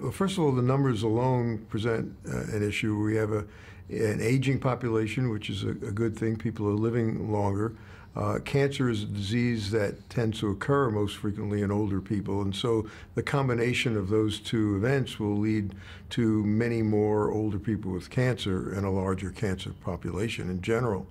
Well, first of all, the numbers alone present an issue. We have an aging population, which is a good thing. People are living longer. Cancer is a disease that tends to occur most frequently in older people, and so the combination of those two events will lead to many more older people with cancer and a larger cancer population in general,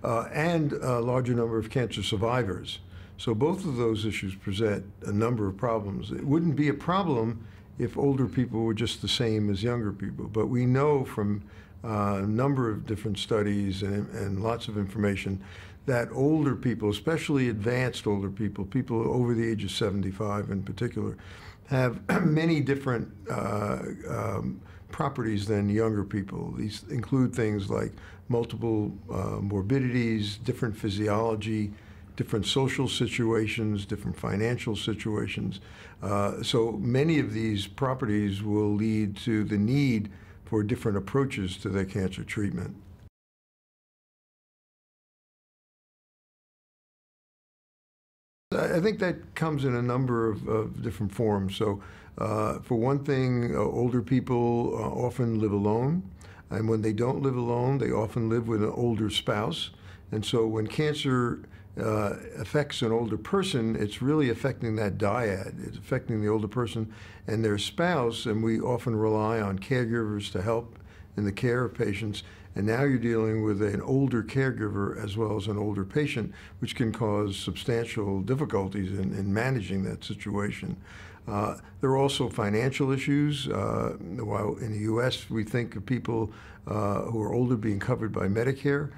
and a larger number of cancer survivors. So both of those issues present a number of problems. It wouldn't be a problem if older people were just the same as younger people, but we know from a number of different studies and lots of information that older people, especially advanced older people, people over the age of 75 in particular, have many different properties than younger people. These include things like multiple morbidities, different physiology, different social situations, different financial situations. So many of these properties will lead to the need for different approaches to their cancer treatment. I think that comes in a number of different forms. So for one thing, older people often live alone. And when they don't live alone, they often live with an older spouse. And so when cancer affects an older person, it's really affecting that dyad. It's affecting the older person and their spouse, and we often rely on caregivers to help in the care of patients. And now you're dealing with an older caregiver as well as an older patient, which can cause substantial difficulties in managing that situation. There are also financial issues. While in the U.S. we think of people who are older being covered by Medicare,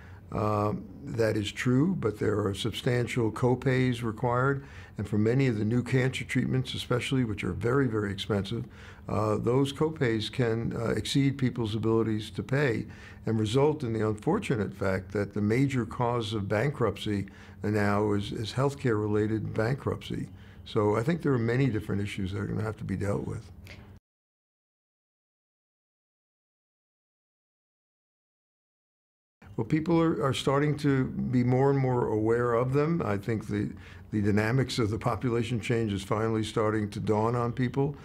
that is true, but there are substantial co-pays required, and for many of the new cancer treatments especially, which are very, very expensive, those co-pays can exceed people's abilities to pay and result in the unfortunate fact that the major cause of bankruptcy now is healthcare-related bankruptcy. So I think there are many different issues that are going to have to be dealt with. Well, people are starting to be more and more aware of them. I think the dynamics of the population change is finally starting to dawn on people.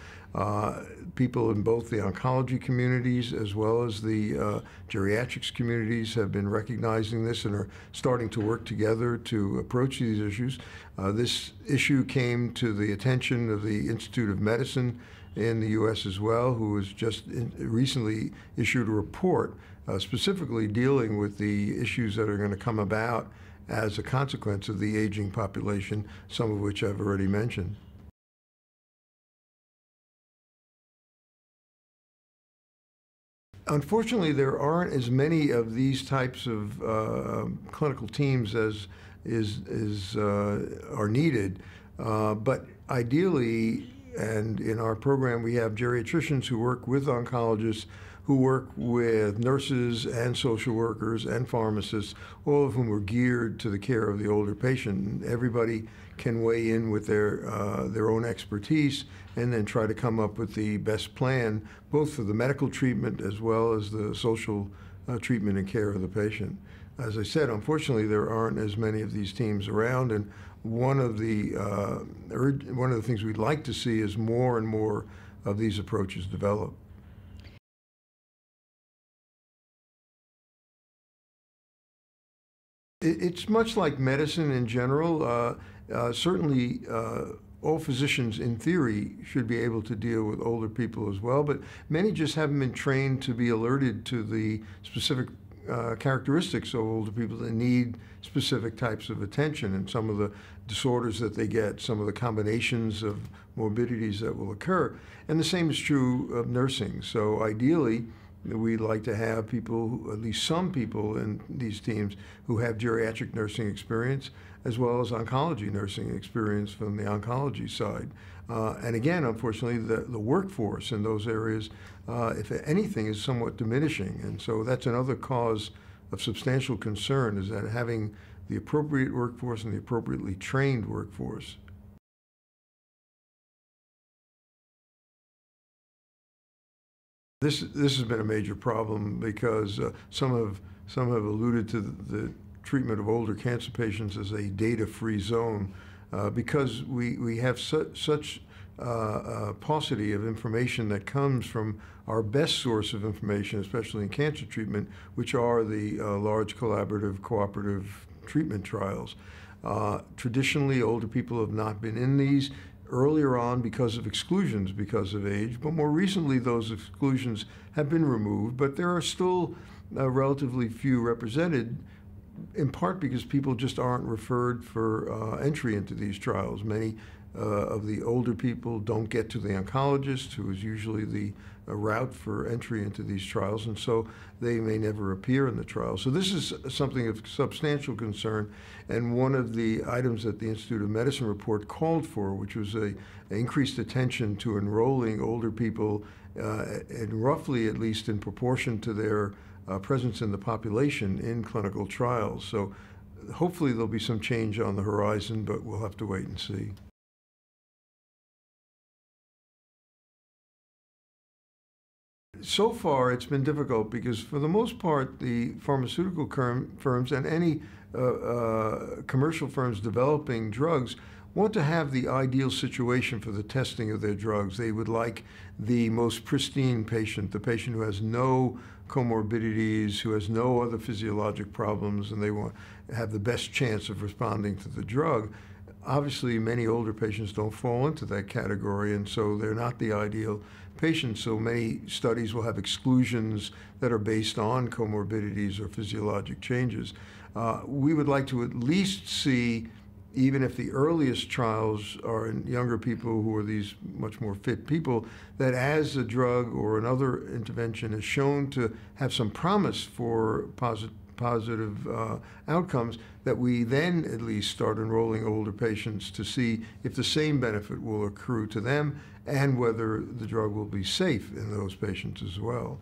People in both the oncology communities as well as the geriatrics communities have been recognizing this and are starting to work together to approach these issues. This issue came to the attention of the Institute of Medicine in the U.S. as well, who has just recently issued a report specifically dealing with the issues that are going to come about as a consequence of the aging population, some of which I've already mentioned. Unfortunately, there aren't as many of these types of clinical teams as are needed, but ideally, and in our program, we have geriatricians who work with oncologists, who work with nurses and social workers and pharmacists, all of whom are geared to the care of the older patient. Everybody can weigh in with their own expertise and then try to come up with the best plan, both for the medical treatment as well as the social treatment and care of the patient. As I said, unfortunately, there aren't as many of these teams around, and one of the things we'd like to see is more and more of these approaches develop. It's much like medicine in general. Certainly, all physicians, in theory, should be able to deal with older people as well, but many just haven't been trained to be alerted to the specific characteristics of older people that need specific types of attention and some of the disorders that they get, some of the combinations of morbidities that will occur. And the same is true of nursing. So ideally, we'd like to have people, at least some people in these teams, who have geriatric nursing experience as well as oncology nursing experience from the oncology side. And again, unfortunately, the workforce in those areas, if anything, is somewhat diminishing. And so that's another cause of substantial concern, is that having the appropriate workforce and the appropriately trained workforce. This has been a major problem because some have alluded to the treatment of older cancer patients as a data-free zone because we have such paucity of information that comes from our best source of information, especially in cancer treatment, which are the large collaborative cooperative treatment trials. Traditionally, older people have not been in these earlier on because of exclusions because of age, but more recently those exclusions have been removed, but there are still relatively few represented, in part because people just aren't referred for entry into these trials. Many of the older people don't get to the oncologist, who is usually the route for entry into these trials, and so they may never appear in the trial. So this is something of substantial concern, and one of the items that the Institute of Medicine report called for, which was a increased attention to enrolling older people, and roughly at least in proportion to their presence in the population in clinical trials. So hopefully there'll be some change on the horizon, but we'll have to wait and see. So far, it's been difficult because, for the most part, the pharmaceutical firms and any commercial firms developing drugs want to have the ideal situation for the testing of their drugs. They would like the most pristine patient, the patient who has no comorbidities, who has no other physiologic problems, and they want to have the best chance of responding to the drug. Obviously, many older patients don't fall into that category, and so they're not the ideal patients. So many studies will have exclusions that are based on comorbidities or physiologic changes. We would like to at least see, even if the earliest trials are in younger people who are these much more fit people, that as a drug or another intervention is shown to have some promise for positive outcomes, that we then at least start enrolling older patients to see if the same benefit will accrue to them and whether the drug will be safe in those patients as well.